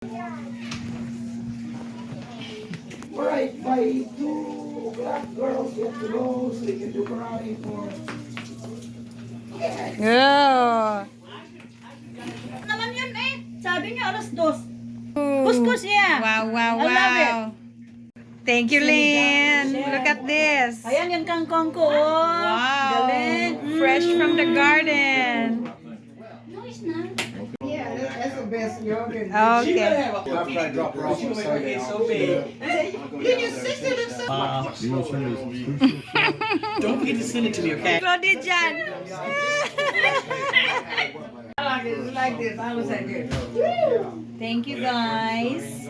Right, by 2 o'clock, girls get to go so they can do karate for... Yeah. Naman yun eh. Sabi niya alas 2. Kuskus niya. Wow, wow, I love it. wow. Thank you, Lynn. Look at this. Ayan yung kangkong ko. Oh. Wow. Galing. Fresh from the garden. No, it's not. Yeah, that's the best yogurt. Okay. I'm trying to drop her off on Sunday. So big. You and your sister look so... Don't forget to send it to me, okay? Claudia Jan. I like it. It's like this. I was like this. Thank you, guys.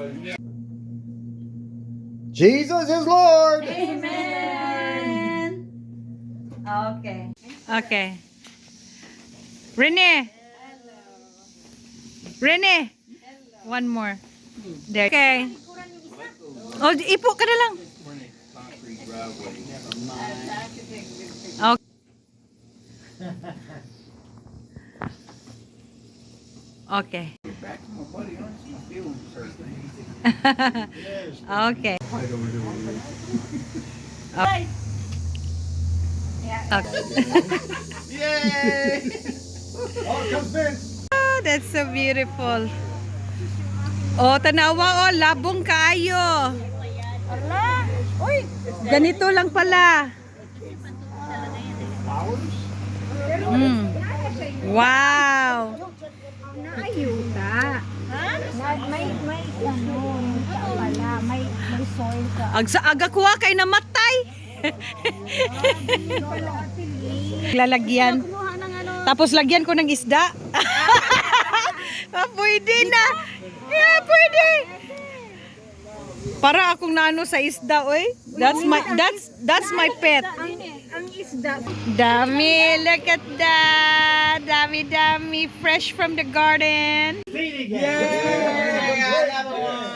Jesus is Lord. Amen. Okay. Okay. Rene. Rene. One more. There. Okay. Oh, ipo ka na lang. Okay. Okay. Okay. Okay. Yay! Oh, comes Vince. Oh, that's so beautiful. Oh, tanawa oh, labong kaayo. Ala. Uy. Ganito lang pala. Mm. Wow. Ayuda. May pala, may soil ka. Aga kuha kay namatay. Lalagyan. Tapos lagyan ko ng isda. Pwede na. Yeah, pwede. Para akong nano sa isda, oy. That's my pet. Ang isda. Dami, look at that. Dami, dami. Fresh from the garden. Yay! I got one.